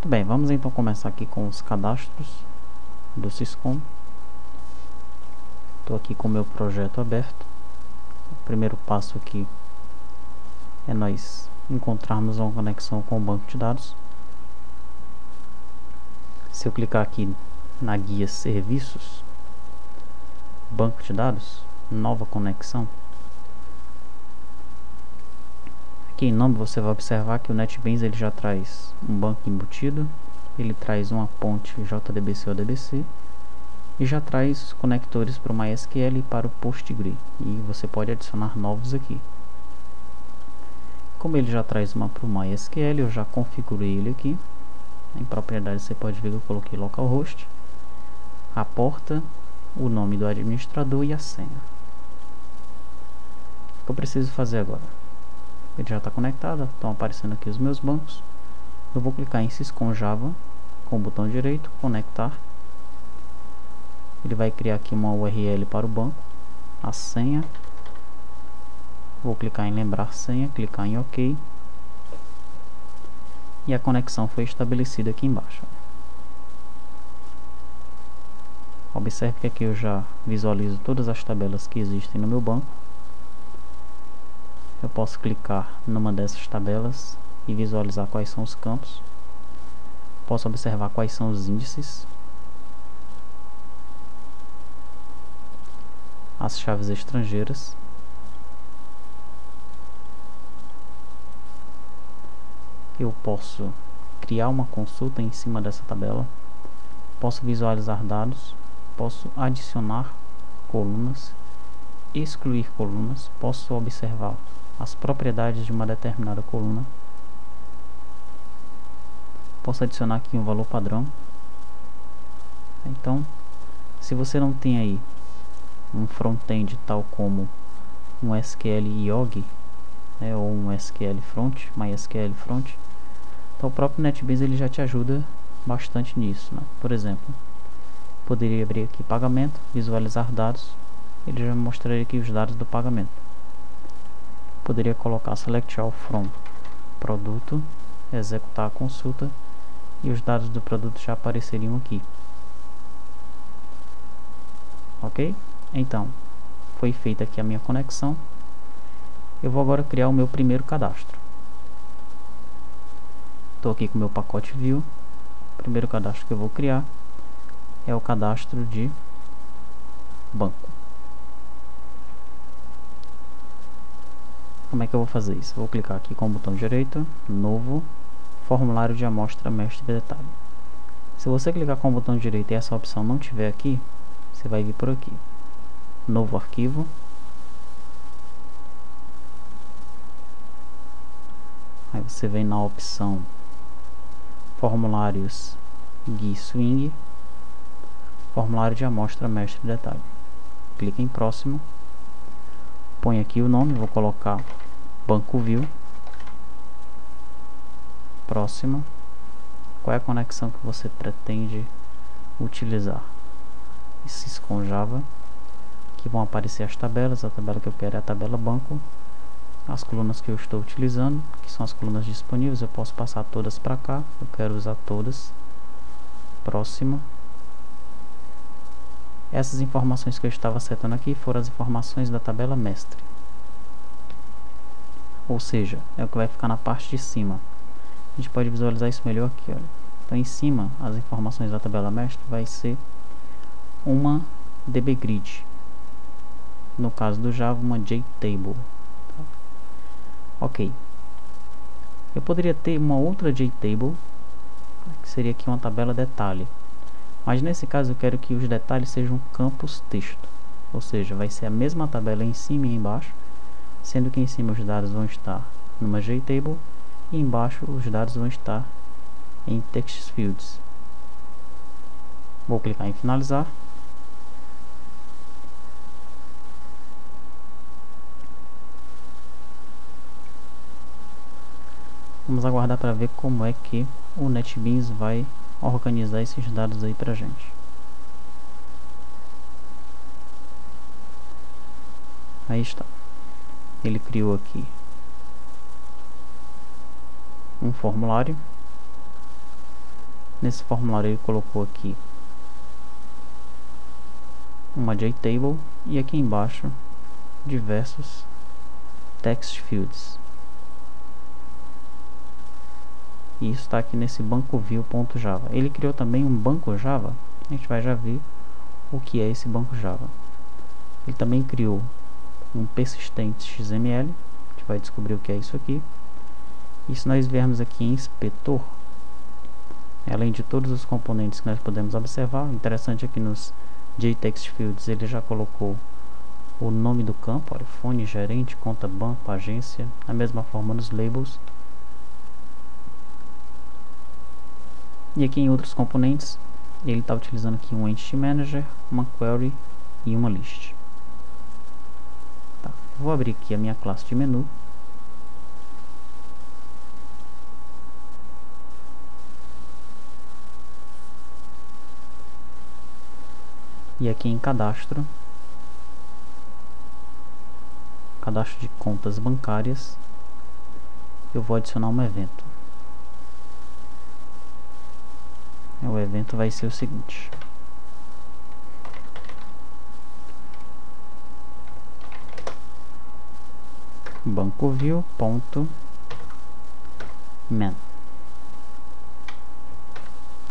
Muito bem, vamos então começar aqui com os cadastros do Syscom. Estou aqui com o meu projeto aberto. O primeiro passo aqui é nós encontrarmos uma conexão com o banco de dados. Se eu clicar aqui na guia Serviços, Banco de Dados, Nova Conexão, aqui em nome você vai observar que o NetBeans ele já traz um banco embutido, ele traz uma ponte JDBC ou DBC e já traz os conectores para o MySQL e para o PostgreSQL, e você pode adicionar novos aqui. Como ele já traz uma para o MySQL, eu já configurei ele aqui. Em propriedades você pode ver que eu coloquei localhost, a porta, o nome do administrador e a senha. O que eu preciso fazer agora? Ele já está conectado, estão aparecendo aqui os meus bancos. Eu vou clicar em Syscom Java com o botão direito, conectar. Ele vai criar aqui uma URL para o banco, a senha. Vou clicar em lembrar senha, clicar em OK. E a conexão foi estabelecida aqui embaixo. Observe que aqui eu já visualizo todas as tabelas que existem no meu banco. Eu posso clicar numa dessas tabelas e visualizar quais são os campos. Posso observar quais são os índices, as chaves estrangeiras, eu posso criar uma consulta em cima dessa tabela, posso visualizar dados, posso adicionar colunas, excluir colunas, posso observar as propriedades de uma determinada coluna, posso adicionar aqui um valor padrão. Então, se você não tem aí um front-end tal como um SQL IOG, ou um SQL Front, MySQL Front, então o próprio NetBeans ele já te ajuda bastante nisso, né? Por exemplo, poderia abrir aqui pagamento, visualizar dados, ele já mostraria aqui os dados do pagamento. Poderia colocar Select All from produto, executar a consulta e os dados do produto já apareceriam aqui. Ok? Então, foi feita aqui a minha conexão. Eu vou agora criar o meu primeiro cadastro. Estou aqui com o meu pacote View. O primeiro cadastro que eu vou criar é o cadastro de banco. Como é que eu vou fazer isso? Vou clicar aqui com o botão direito, novo, formulário de amostra mestre detalhe. Se você clicar com o botão direito e essa opção não tiver aqui, você vai vir por aqui, novo arquivo, aí você vem na opção formulários GUI Swing, formulário de amostra mestre detalhe. Clica em próximo, põe aqui o nome, vou colocar banco view, próximo. Qual é a conexão que você pretende utilizar? Syscom Java. Aqui vão aparecer as tabelas. A tabela que eu quero é a tabela banco. As colunas que eu estou utilizando, que são as colunas disponíveis, eu posso passar todas para cá. Eu quero usar todas. Próximo. Essas informações que eu estava setando aqui foram as informações da tabela mestre. Ou seja, é o que vai ficar na parte de cima. A gente pode visualizar isso melhor aqui, olha. Então em cima, as informações da tabela mestre vai ser uma dbgrid. No caso do Java, uma JTable. Tá? Ok. Eu poderia ter uma outra JTable, que seria aqui uma tabela detalhe. Mas nesse caso eu quero que os detalhes sejam campos texto. Ou seja, vai ser a mesma tabela em cima e embaixo, sendo que em cima os dados vão estar numa JTable e embaixo os dados vão estar em text fields. Vou clicar em finalizar. Vamos aguardar para ver como é que o NetBeans vai organizar esses dados aí pra gente. Aí está. Ele criou aqui um formulário. Nesse formulário ele colocou aqui uma JTable e aqui embaixo diversos text fields. E isso está aqui nesse banco view.java. Ele criou também um banco Java. A gente vai já ver o que é esse banco Java. Ele também criou um persistente XML. A gente vai descobrir o que é isso aqui. E se nós viermos aqui em inspetor, além de todos os componentes que nós podemos observar, o interessante aqui nos JTextFields ele já colocou o nome do campo, olha, fone, gerente, conta, banco, agência, da mesma forma nos labels. E aqui em outros componentes, ele está utilizando aqui um Entity Manager, uma Query e uma List. Tá. Vou abrir aqui a minha classe de menu. E aqui em cadastro de contas bancárias, eu vou adicionar um evento. O evento vai ser o seguinte: bancoview.man.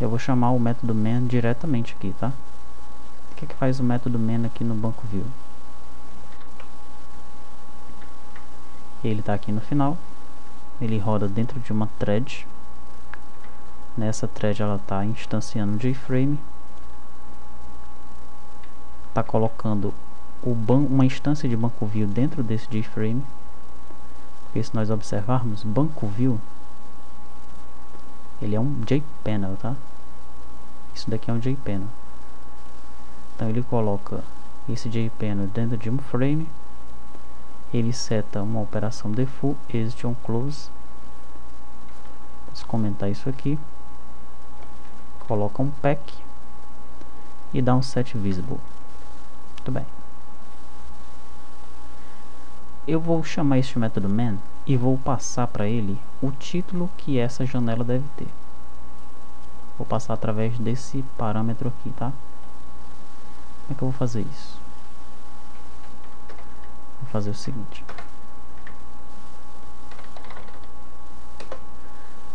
Eu vou chamar o método man diretamente aqui, tá? O que faz o método man aqui no banco view? Ele está aqui no final. Ele roda dentro de uma thread. Nessa thread ela está instanciando o JFrame. Está colocando uma instância de banco view dentro desse JFrame. Porque se nós observarmos, banco view ele é um JPanel, tá? Isso daqui é um JPanel. Então ele coloca esse JPanel dentro de um frame. Ele seta uma operação default, exit on close. Vamos comentar isso aqui. Coloca um pack e dá um set visible. Muito bem. Eu vou chamar este método man e vou passar para ele o título que essa janela deve ter. Vou passar através desse parâmetro aqui, tá? Como é que eu vou fazer isso? Vou fazer o seguinte: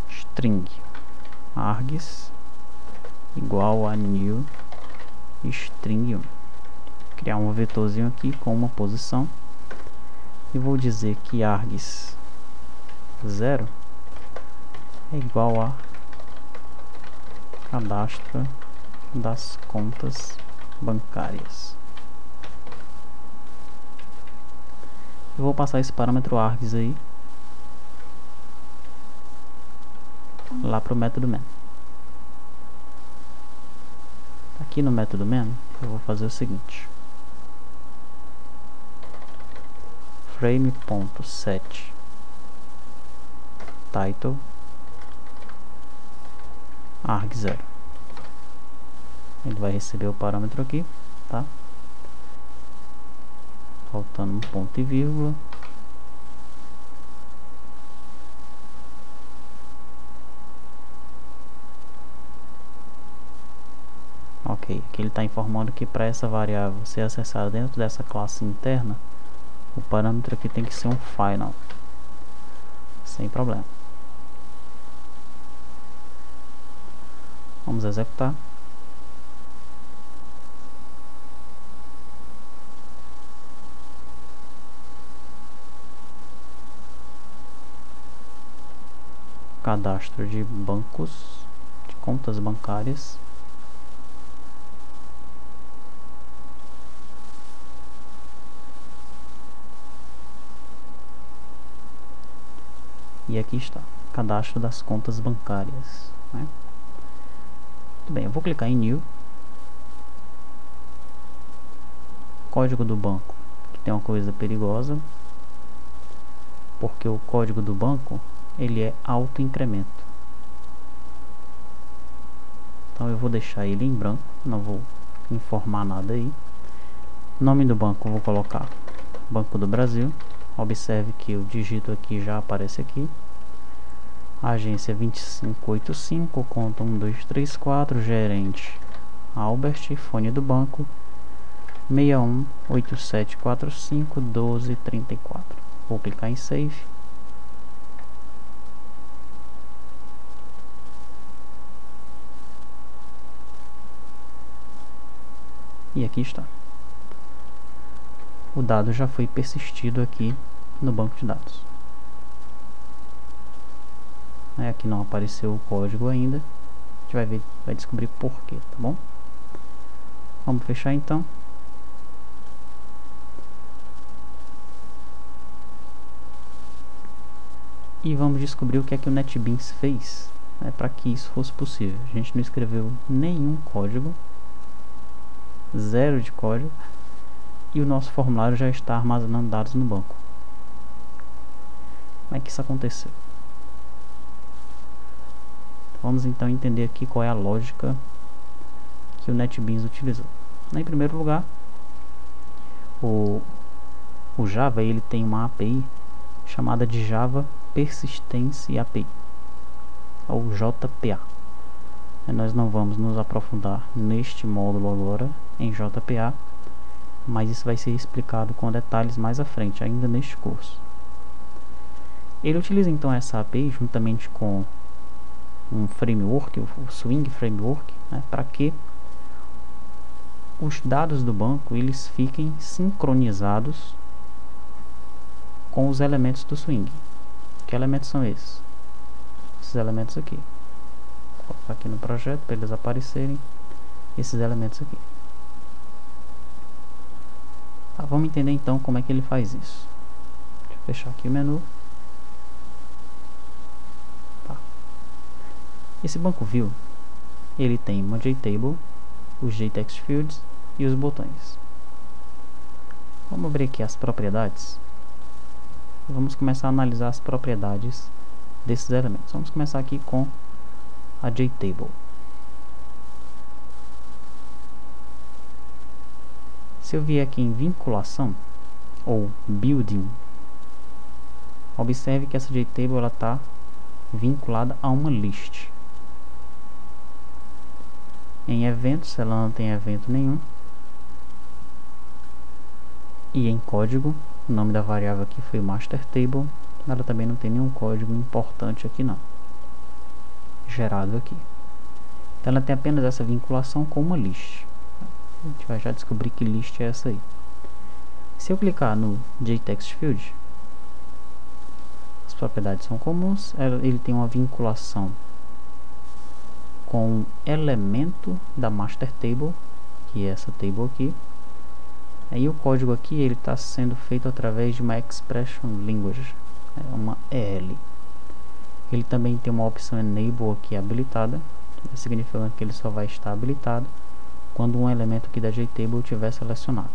string args igual a new string 1. Criar um vetorzinho aqui com uma posição e vou dizer que args 0 é igual a cadastro das contas bancárias. Eu vou passar esse parâmetro args aí lá para o método man. Aqui no método man eu vou fazer o seguinte: frame.set title arg0. Ele vai receber o parâmetro aqui, tá? Faltando um ponto e vírgula. Ok, aqui ele está informando que para essa variável ser acessada dentro dessa classe interna, o parâmetro aqui tem que ser um final. Sem problema. Vamos executar. Cadastro de bancos, de contas bancárias. E aqui está, cadastro das contas bancárias, né? Muito bem, eu vou clicar em New. Código do banco, que tem uma coisa perigosa, porque o código do banco ele é auto-incremento. Então eu vou deixar ele em branco, não vou informar nada aí. Nome do banco eu vou colocar Banco do Brasil. Observe que o dígito aqui já aparece aqui. Agência 2585, conta 1234, gerente Albert, fone do banco 6187451234. Vou clicar em Save. E aqui está. O dado já foi persistido aqui no banco de dados. Aqui não apareceu o código ainda. A gente vai ver, vai descobrir porquê, tá bom? Vamos fechar então. E vamos descobrir o que é que o NetBeans fez, para que isso fosse possível. A gente não escreveu nenhum código, zero de código, e o nosso formulário já está armazenando dados no banco. Como é que isso aconteceu? Vamos então entender aqui qual é a lógica que o NetBeans utilizou. Em primeiro lugar, o Java ele tem uma API chamada de Java Persistence API, ou JPA. Nós não vamos nos aprofundar neste módulo agora em JPA, mas isso vai ser explicado com detalhes mais à frente, ainda neste curso. Ele utiliza então essa API juntamente com um framework, o Swing Framework, para que os dados do banco eles fiquem sincronizados com os elementos do Swing. Que elementos são esses? Esses elementos aqui. Vou colocar aqui no projeto para eles aparecerem. Esses elementos aqui. Tá, vamos entender então como é que ele faz isso. Deixa eu fechar aqui o menu. Tá. Esse banco view ele tem uma JTable, os JText Fields e os botões. Vamos abrir aqui as propriedades. Vamos começar a analisar as propriedades desses elementos. Vamos começar aqui com a JTable. Se eu vier aqui em vinculação ou building, observe que essa JTable ela está vinculada a uma list. Em eventos ela não tem evento nenhum. E em código, o nome da variável aqui foi master table. Ela também não tem nenhum código importante aqui não, gerado aqui. Então ela tem apenas essa vinculação com uma list. A gente vai já descobrir que list é essa aí. Se eu clicar no JText Field, as propriedades são comuns. Ele tem uma vinculação com um elemento da master table, que é essa table aqui. Aí o código aqui ele está sendo feito através de uma expression language, uma EL. Ele também tem uma opção enable aqui habilitada, significando que ele só vai estar habilitado quando um elemento aqui da JTable estiver selecionado.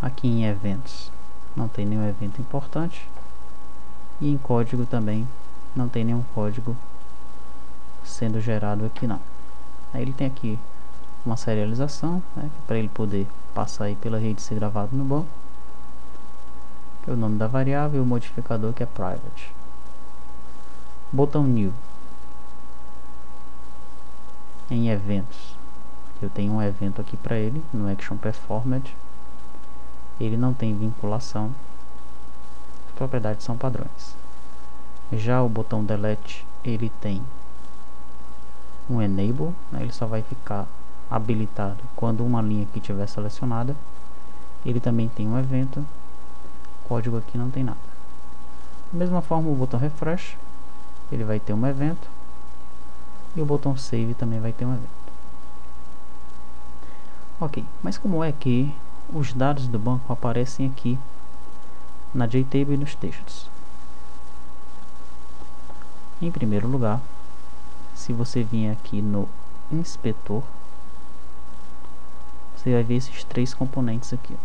Aqui em eventos não tem nenhum evento importante, e em código também não tem nenhum código sendo gerado aqui não. Aí ele tem aqui uma serialização, para ele poder passar aí pela rede e ser gravado no banco, que é o nome da variável, e o modificador que é private. Botão new. Em eventos, eu tenho um evento aqui para ele no action performed. Ele não tem vinculação, as propriedades são padrões. Já o botão delete ele tem um enable, ele só vai ficar habilitado quando uma linha aqui estiver selecionada. Ele também tem um evento, código aqui não tem nada. Da mesma forma o botão refresh ele vai ter um evento, e o botão save também vai ter um evento. Ok, mas como é que os dados do banco aparecem aqui na JTable e nos textos? Em primeiro lugar, se você vir aqui no inspetor, você vai ver esses três componentes aqui.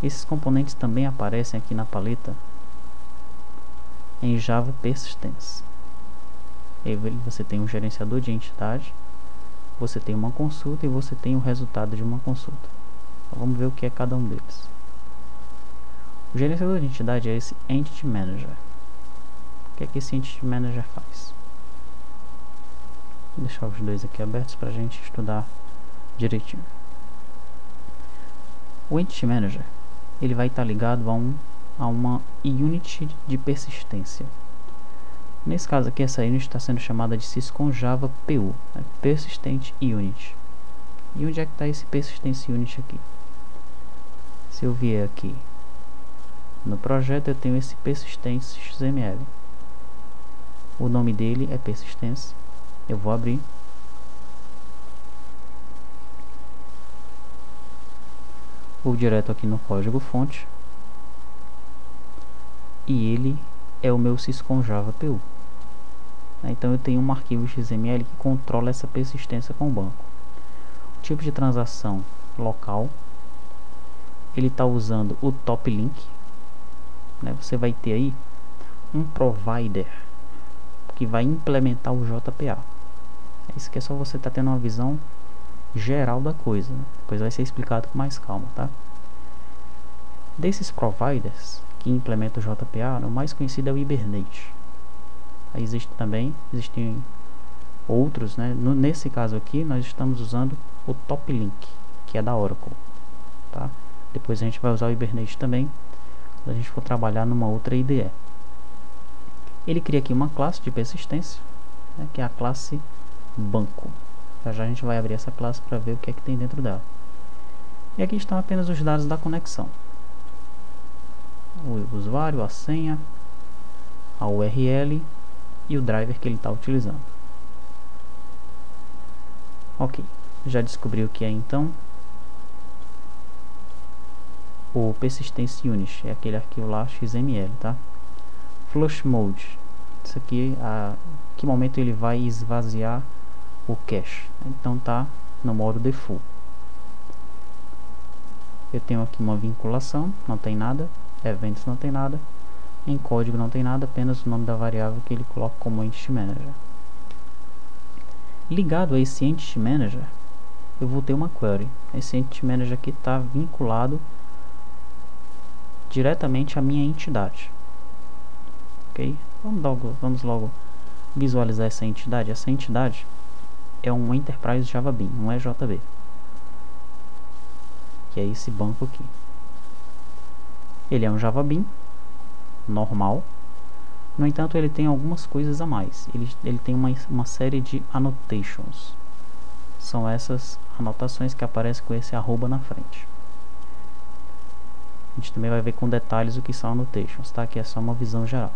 Esses componentes também aparecem aqui na paleta em Java Persistence. Aí você tem um gerenciador de entidade, você tem uma consulta e você tem o resultado de uma consulta. Então, vamos ver o que é cada um deles. O gerenciador de entidade é esse Entity Manager. O que é que esse Entity Manager faz? Vou deixar os dois aqui abertos para a gente estudar direitinho. O Entity Manager, ele vai estar ligado a uma unit de persistência. Nesse caso aqui, essa unit está sendo chamada de Syscon Java PU, né? Persistent Unit. E onde é que está esse Persistence Unit aqui? Se eu vier aqui no projeto, eu tenho esse Persistence XML. O nome dele é Persistence. Eu vou abrir. Vou direto aqui no código fonte. E ele é o meu Syscon Java PU. Então eu tenho um arquivo XML que controla essa persistência com o banco. O tipo de transação local, ele está usando o top link, né? Você vai ter aí um provider que vai implementar o JPA. Isso aqui é só você estar tendo uma visão geral da coisa, né? Depois vai ser explicado com mais calma, tá? Desses providers que implementam o JPA, o mais conhecido é o Hibernate. Aí existem outros, né? Nesse caso aqui, nós estamos usando o Top Link, que é da Oracle, tá? Depois a gente vai usar o Hibernate também, quando a gente for trabalhar numa outra IDE. Ele cria aqui uma classe de persistência, né? Que é a classe banco. Já a gente vai abrir essa classe para ver o que é que tem dentro dela. E aqui estão apenas os dados da conexão: o usuário, a senha, a URL e o driver que ele está utilizando. Ok, já descobri o que é então o Persistence Unit, é aquele arquivo lá XML, tá? Flush Mode, isso aqui, a que momento ele vai esvaziar o cache, então tá no modo default. Eu tenho aqui uma vinculação, não tem nada, eventos não tem nada, em código não tem nada, apenas o nome da variável que ele coloca como Entity Manager. Ligado a esse Entity Manager, eu vou ter uma query. Esse Entity Manager aqui está vinculado diretamente à minha entidade. Ok? Vamos logo visualizar essa entidade. Essa entidade é um Enterprise Java Bean, um EJB, que é esse banco aqui. Ele é um Java Bean normal. No entanto, ele tem algumas coisas a mais. Ele tem uma série de annotations. São essas anotações que aparecem com esse arroba na frente. A gente também vai ver com detalhes o que são annotations, tá? Aqui é só uma visão geral.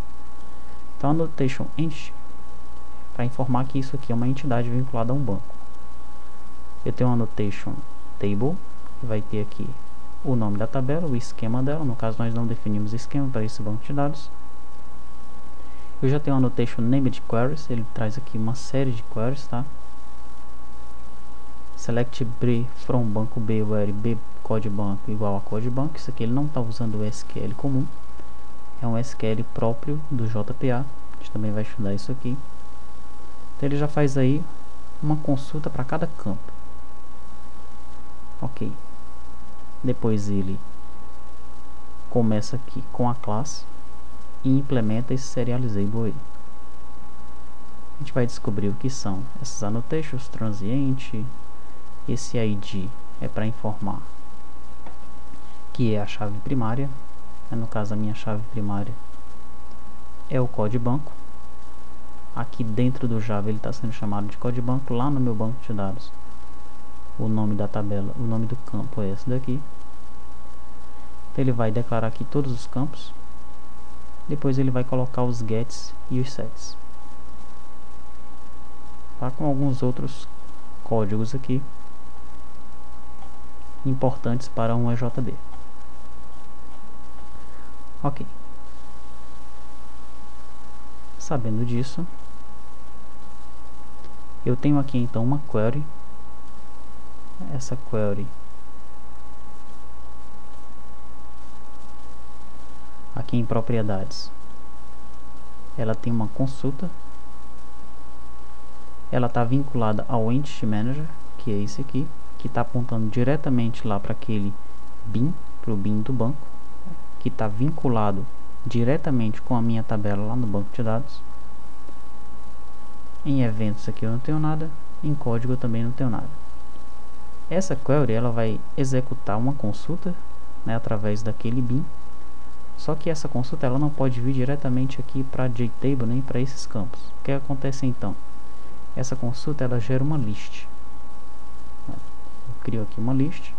Então, annotation entity, para informar que isso aqui é uma entidade vinculada a um banco. Eu tenho um annotation table, que vai ter aqui o nome da tabela, o esquema dela. No caso, nós não definimos esquema para esse banco de dados. Eu já tenho um annotation named queries, ele traz aqui uma série de queries, tá? Select B from banco B, where B code banco igual a code banco. Isso aqui ele não está usando o SQL comum, é um SQL próprio do JPA. A gente também vai estudar isso aqui. Então ele já faz aí uma consulta para cada campo. Ok. Depois ele começa aqui com a classe e implementa esse serializable aí. A gente vai descobrir o que são essas annotations, transiente. Esse ID é para informar que é a chave primária. No caso, a minha chave primária é o code banco. Aqui dentro do Java ele está sendo chamado de code banco. Lá no meu banco de dados, o nome da tabela, o nome do campo é esse daqui. Então ele vai declarar aqui todos os campos. Depois ele vai colocar os gets e os sets, tá? Com alguns outros códigos aqui importantes para um EJB. Ok. Sabendo disso, eu tenho aqui então uma query. Essa query aqui em propriedades, ela tem uma consulta. Ela está vinculada ao Entity Manager, que é esse aqui, que está apontando diretamente lá para aquele bin, para o bin do banco, que está vinculado diretamente com a minha tabela lá no banco de dados. Em eventos aqui eu não tenho nada, em código eu também não tenho nada. Essa query ela vai executar uma consulta, né, através daquele bin. Só que essa consulta ela não pode vir diretamente aqui para JTable nem para esses campos. O que acontece então? Essa consulta ela gera uma list. Eu crio aqui uma list.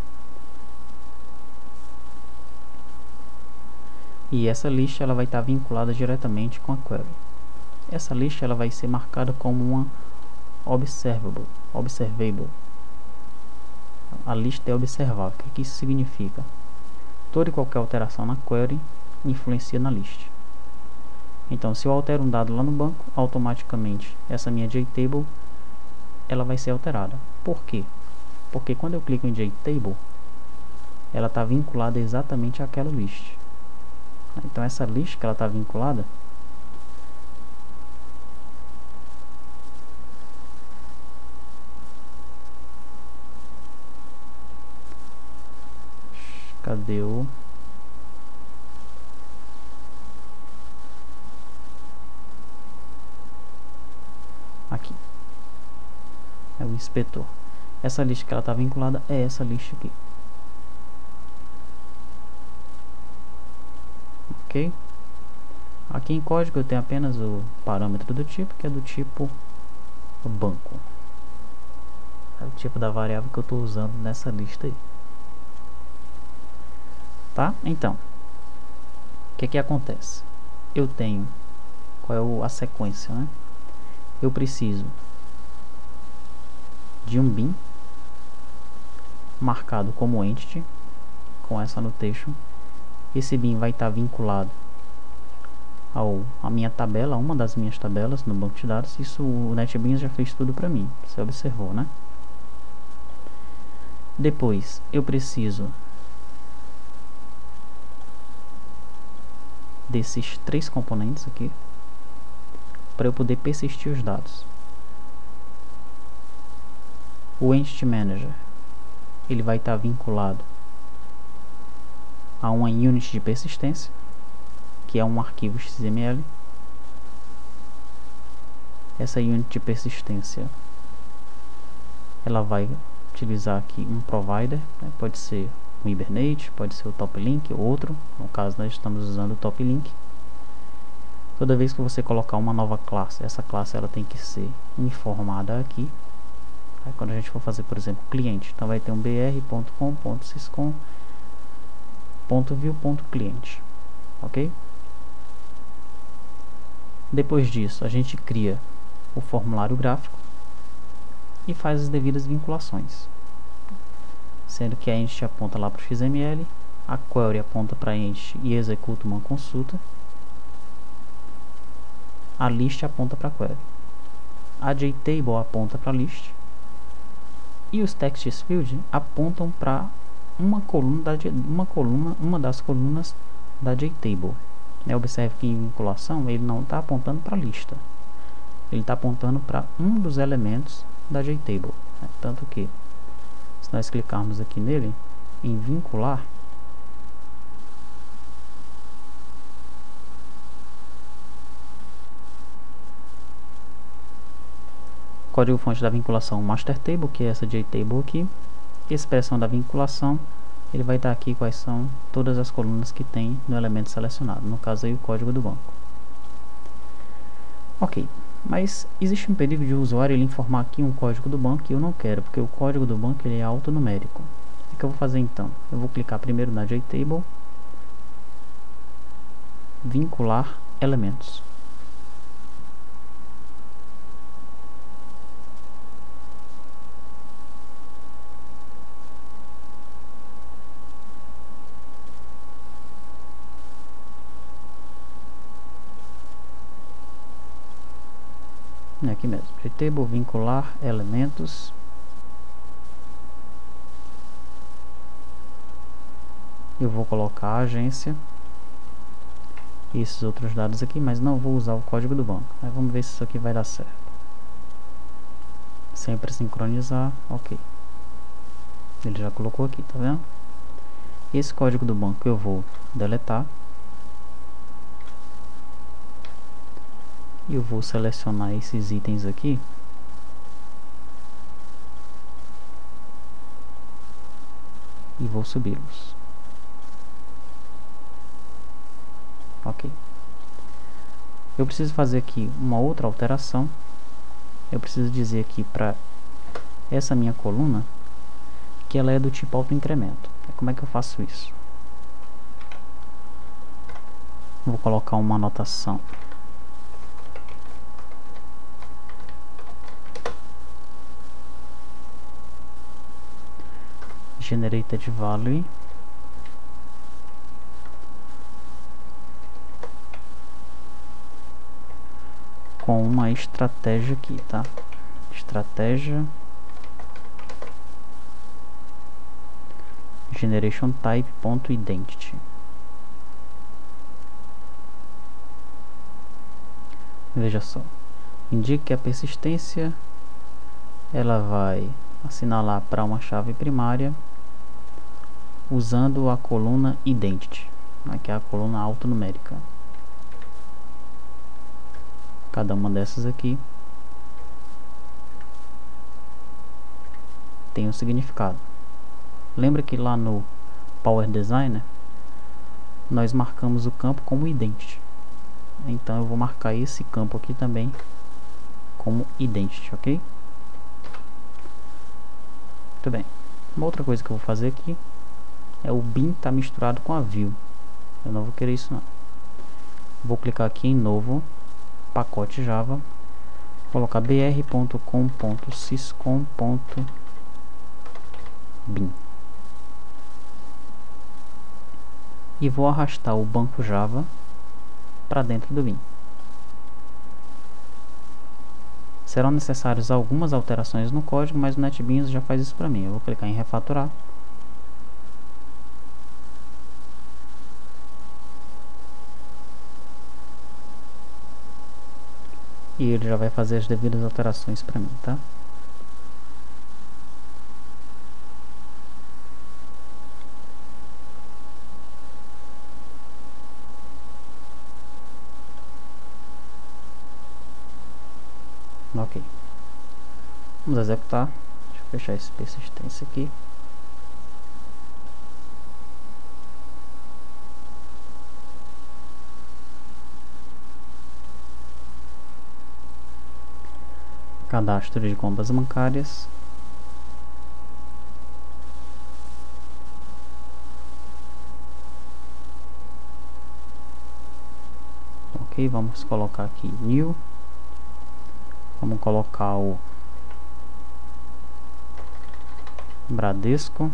E essa list ela vai estar vinculada diretamente com a query. Essa list ela vai ser marcada como uma observable. A lista é observável. O que isso significa? Toda e qualquer alteração na query influencia na list. Então, se eu altero um dado lá no banco, automaticamente essa minha JTable ela vai ser alterada. Por quê? Porque quando eu clico em JTable, ela está vinculada exatamente àquela list. Então, essa list que ela está vinculada, cadê o... aqui é o inspetor. Essa lista que ela está vinculada é essa lista aqui. Ok? Aqui em código eu tenho apenas o parâmetro do tipo, que é do tipo banco. É o tipo da variável que eu estou usando nessa lista aí. Tá? Então, o que acontece? Eu tenho, qual é a sequência, né? Eu preciso de um bin marcado como entity com essa annotation. Esse bin vai estar vinculado a minha tabela, uma das minhas tabelas no banco de dados. Isso o NetBeans já fez tudo para mim, você observou, né? Depois eu preciso desses 3 componentes aqui para eu poder persistir os dados. O Entity Manager ele vai estar vinculado a uma unit de persistência, que é um arquivo XML. Essa unit de persistência ela vai utilizar aqui um provider, né? Pode ser o Hibernate, pode ser o TopLink ou outro. No caso nós estamos usando o TopLink. Toda vez que você colocar uma nova classe, essa classe ela tem que ser informada aqui. Aí quando a gente for fazer, por exemplo, cliente, então vai ter um br.com.syscom.view.cliente, ok? Depois disso, a gente cria o formulário gráfico e faz as devidas vinculações, sendo que a entity aponta lá para o XML, a query aponta para a entity e executa uma consulta, a list aponta para a query, a JTable aponta para a list e os texts field apontam para uma das colunas da JTable. Observe que em vinculação ele não está apontando para a lista, ele está apontando para um dos elementos da JTable. Tanto que, se nós clicarmos aqui nele, em vincular, código fonte da vinculação master table, que é essa JTable aqui, expressão da vinculação, ele vai estar aqui quais são todas as colunas que tem no elemento selecionado, no caso aí o código do banco. Ok, mas existe um perigo de o usuário ele informar aqui um código do banco que eu não quero, porque o código do banco ele é alfanumérico. O que eu vou fazer então? Eu vou clicar primeiro na JTable, vincular elementos. Aqui mesmo, JTable, vincular elementos. Eu vou colocar a agência e esses outros dados aqui, mas não vou usar o código do banco. Vamos ver se isso aqui vai dar certo. Sempre sincronizar, ok. Ele já colocou aqui, tá vendo? Esse código do banco eu vou deletar. E eu vou selecionar esses itens aqui. E vou subi-los. Ok. Eu preciso fazer aqui uma outra alteração. Eu preciso dizer aqui para essa minha coluna que ela é do tipo autoincremento. Como é que eu faço isso? Vou colocar uma anotação. Generated value com uma estratégia aqui, tá? Estratégia generation type.identity. Veja só, indique que a persistência ela vai assinalar para uma chave primária usando a coluna identity, que é a coluna alfanumérica. Cada uma dessas aqui tem um significado. Lembra que lá no Power Designer nós marcamos o campo como identity. Então eu vou marcar esse campo aqui também como identity, ok? Muito bem. Uma outra coisa que eu vou fazer aqui é o bin tá misturado com a view. Eu não vou querer isso não. Vou clicar aqui em novo pacote Java, colocar br.com.syscom.bin e vou arrastar o banco Java para dentro do bin. Serão necessárias algumas alterações no código, mas o NetBeans já faz isso para mim. Eu vou clicar em refatorar. E ele já vai fazer as devidas alterações para mim, tá? Ok. Vamos executar. Deixa eu fechar esse persistência aqui. Cadastro de contas bancárias. Ok, vamos colocar aqui new. Vamos colocar o Bradesco,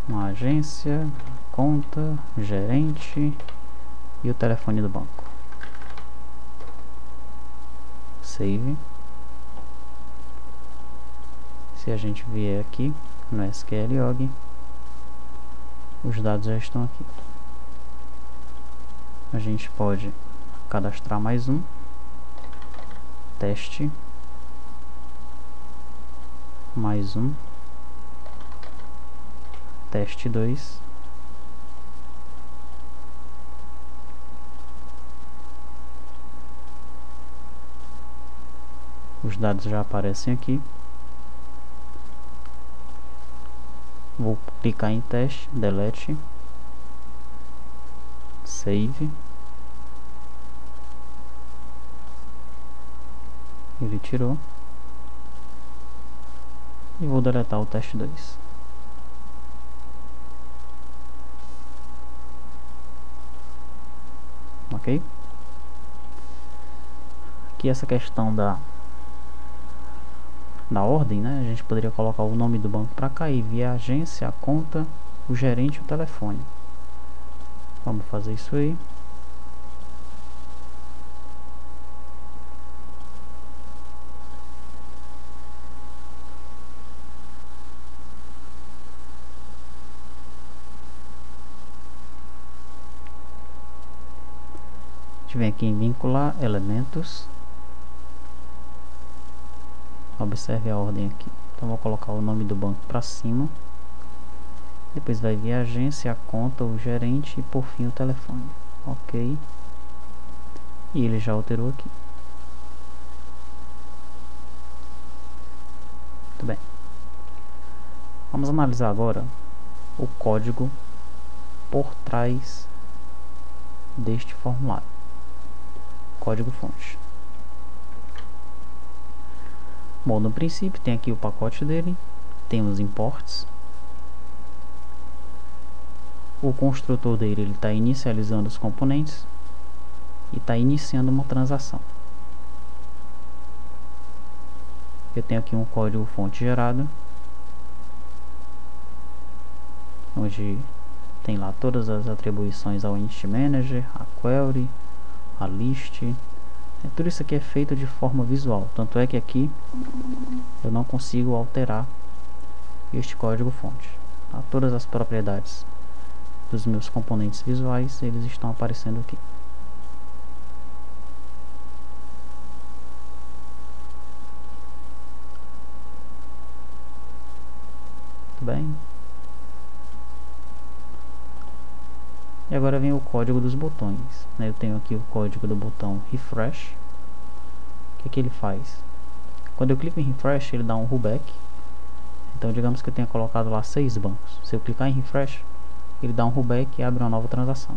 uma agência, conta, gerente e o telefone do banco. Save. Se a gente vier aqui no SQLog, os dados já estão aqui. A gente pode cadastrar mais um teste, mais um teste 2, os dados já aparecem aqui. Vou clicar em teste, delete, save. Ele tirou. E vou deletar o teste 2. Ok? Aqui essa questão da ordem, né? A gente poderia colocar o nome do banco para cá e via a agência, a conta, o gerente e o telefone. Vamos fazer isso aí. A gente vem aqui em vincular elementos. Observe a ordem aqui. Então vou colocar o nome do banco para cima. Depois vai vir a agência, a conta, o gerente e por fim o telefone. Ok. E ele já alterou aqui. Muito bem. Vamos analisar agora o código por trás deste formulário. Código fonte. Bom, no princípio tem aqui o pacote dele, tem os imports. O construtor dele está inicializando os componentes e está iniciando uma transação. Eu tenho aqui um código fonte gerado, onde tem lá todas as atribuições ao Entity Manager, a query, a list. Tudo isso aqui é feito de forma visual, tanto é que aqui eu não consigo alterar este código fonte. Tá? Todas as propriedades dos meus componentes visuais, eles estão aparecendo aqui. Muito bem. E agora vem o código dos botões, né? Eu tenho aqui o código do botão refresh. O que ele faz? Quando eu clico em refresh, ele dá um rollback. Então digamos que eu tenha colocado lá 6 bancos. Se eu clicar em refresh, ele dá um rollback e abre uma nova transação.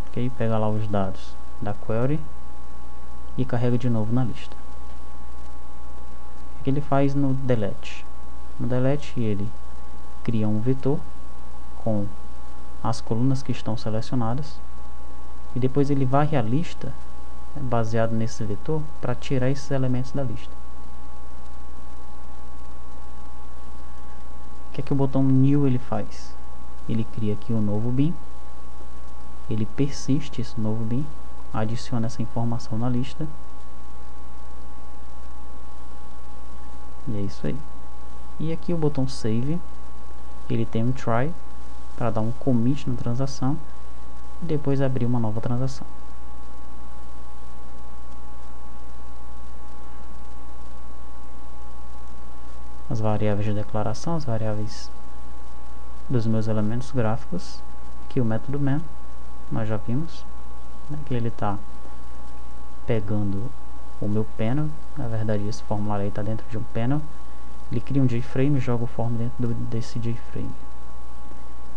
Ok? Pega lá os dados da query e carrega de novo na lista. O que ele faz no delete? No delete ele cria um vetor com as colunas que estão selecionadas e depois ele varre a lista baseado nesse vetor para tirar esses elementos da lista. O que é que o botão new ele faz? Ele cria aqui um novo bin, ele persiste esse novo bin, adiciona essa informação na lista e é isso aí. E aqui o botão save, ele tem um try para dar um commit na transação e depois abrir uma nova transação. As variáveis de declaração, as variáveis dos meus elementos gráficos. Aqui o método main, nós já vimos, né, que ele está pegando o meu panel. Na verdade esse formulário aí está dentro de um panel. Ele cria um JFrame e joga o form dentro desse JFrame.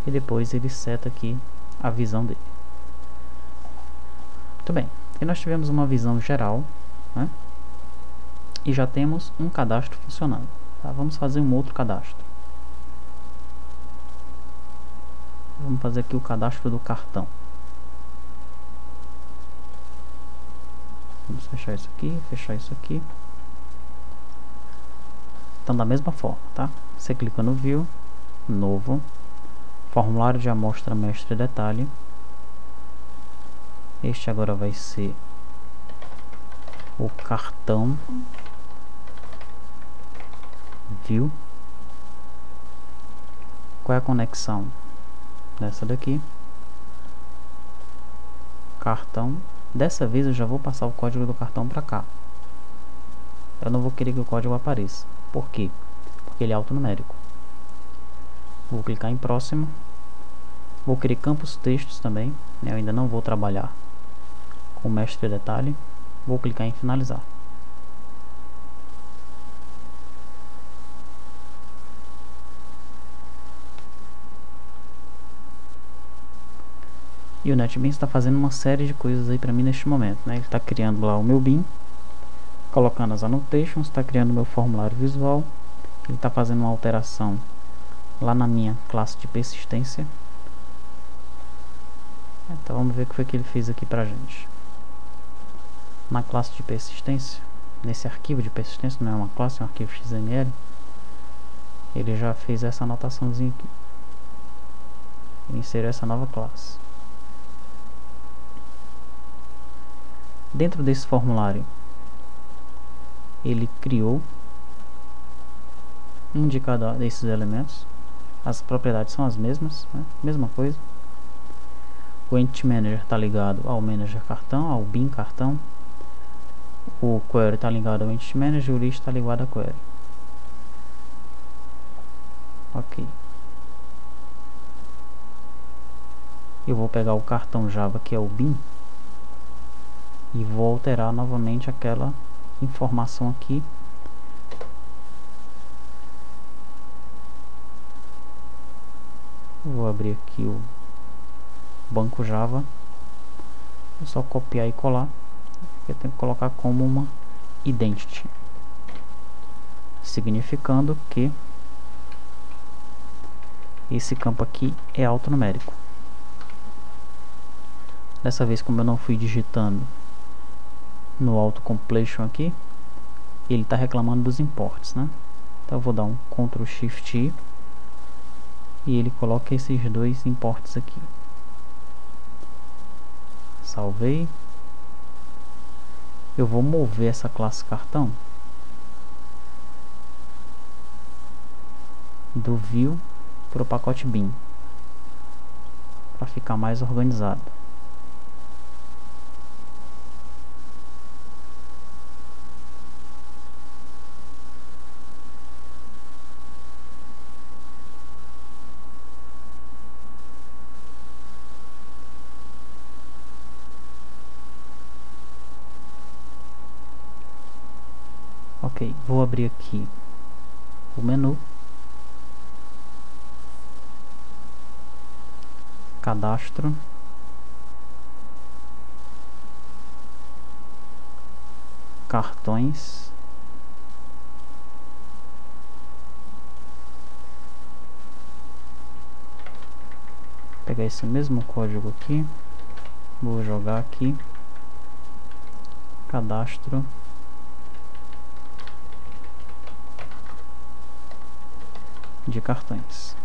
E depois ele seta aqui a visão dele. Muito bem, e nós tivemos uma visão geral, né? E já temos um cadastro funcionando. Tá? Vamos fazer um outro cadastro. Vamos fazer aqui o cadastro do cartão. Vamos fechar isso aqui, fechar isso aqui. Então da mesma forma, tá? Você clica no View, Novo, Formulário de amostra mestre detalhe. Este agora vai ser o cartão View. Qual é a conexão dessa daqui? Cartão. Dessa vez eu já vou passar o código do cartão para cá. Eu não vou querer que o código apareça. Por quê? Porque ele é alfanumérico. Vou clicar em próximo. Vou querer campos textos também. Eu ainda não vou trabalhar com mestre detalhe. Vou clicar em finalizar. E o NetBeans está fazendo uma série de coisas aí para mim neste momento, né? Ele está criando lá o meu bin, colocando as annotations, está criando o meu formulário visual. Ele está fazendo uma alteração lá na minha classe de persistência. Então vamos ver o que foi que ele fez aqui pra gente. Na classe de persistência, nesse arquivo de persistência, não é uma classe, é um arquivo XML. Ele já fez essa anotaçãozinha aqui. Ele inseriu essa nova classe. Dentro desse formulário, ele criou um de cada desses elementos. As propriedades são as mesmas, né? Mesma coisa. O Entity Manager está ligado ao Manager cartão, ao bin cartão. O Query está ligado ao Entity Manager e o List está ligado à Query. Ok. Eu vou pegar o cartão Java, que é o BIM, e vou alterar novamente aquela informação aqui. Vou abrir aqui o banco Java. É só copiar e colar. Eu tenho que colocar como uma identity, significando que esse campo aqui é alfanumérico. Dessa vez, como eu não fui digitando no autocompletion aqui, ele está reclamando dos imports, né? Então eu vou dar um Ctrl Shift I e ele coloca esses dois imports aqui. Salvei. Eu vou mover essa classe cartão do view para o pacote BIM, para ficar mais organizado. Ok, vou abrir aqui o menu, cadastro, cartões, pegar esse mesmo código aqui, vou jogar aqui, cadastro, de cartões.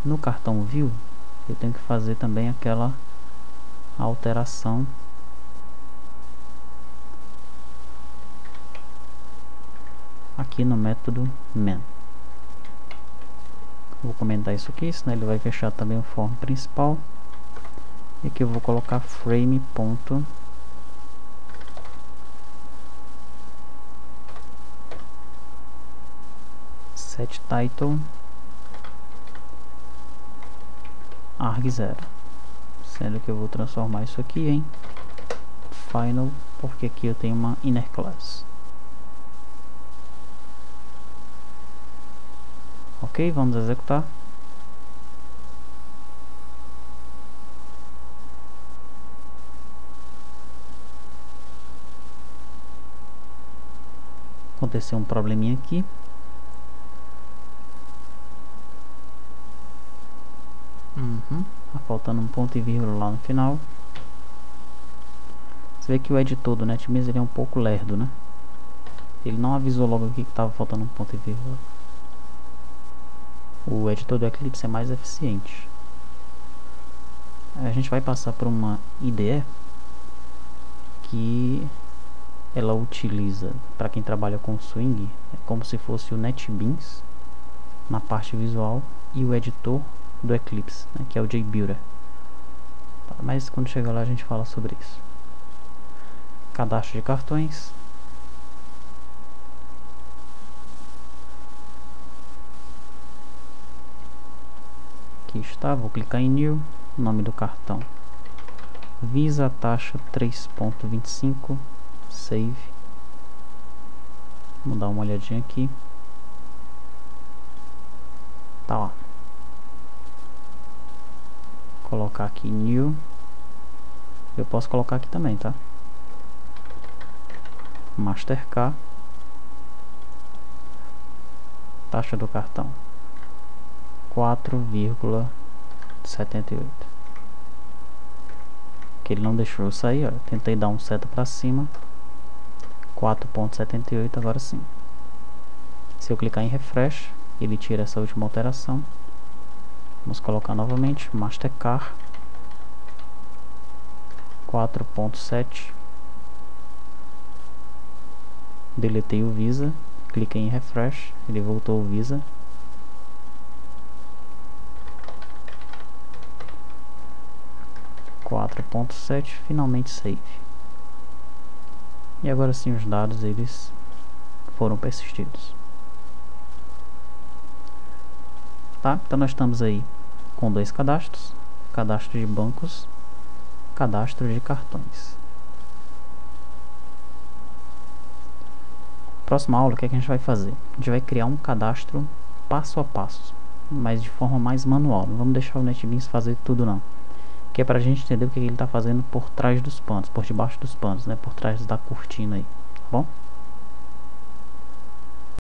No cartão View, eu tenho que fazer também aquela alteração aqui no método main. Vou comentar isso aqui, senão ele vai fechar também o form principal. E aqui eu vou colocar frame ponto set title arg0, sendo que eu vou transformar isso aqui em final, porque aqui eu tenho uma inner class. Ok, vamos executar. Aconteceu um probleminha aqui. Tá faltando um ponto e vírgula lá no final. Você vê que o editor do NetBeans ele é um pouco lerdo, né? Ele não avisou logo aqui que estava faltando um ponto e vírgula. O editor do Eclipse é mais eficiente. A gente vai passar por uma IDE que ela utiliza, para quem trabalha com Swing, é como se fosse o NetBeans na parte visual e o editor do Eclipse, né, que é o JBuilder. Tá, mas quando chegar lá a gente fala sobre isso. Cadastro de cartões. Aqui está, vou clicar em New, nome do cartão Visa, taxa 3.25, Save. Vamos dar uma olhadinha aqui. Tá lá. Colocar aqui New. Eu posso colocar aqui também, tá? Mastercard. Taxa do cartão 4,78. Que ele não deixou eu sair, ó. Tentei dar um seta pra cima. 4,78, agora sim. Se eu clicar em refresh, ele tira essa última alteração. Vamos colocar novamente Mastercard 4,7. Deletei o Visa, cliquei em refresh, ele voltou o Visa. 4.7, finalmente save. E agora sim os dados eles foram persistidos. Tá? Então nós estamos aí com dois cadastros: cadastro de bancos, cadastro de cartões. Próxima aula, o que é que a gente vai fazer? A gente vai criar um cadastro passo a passo, mas de forma mais manual. Não vamos deixar o NetBeans fazer tudo não, que é pra gente entender o que ele está fazendo por trás dos panos, por debaixo dos panos, né? Por trás da cortina aí, tá bom?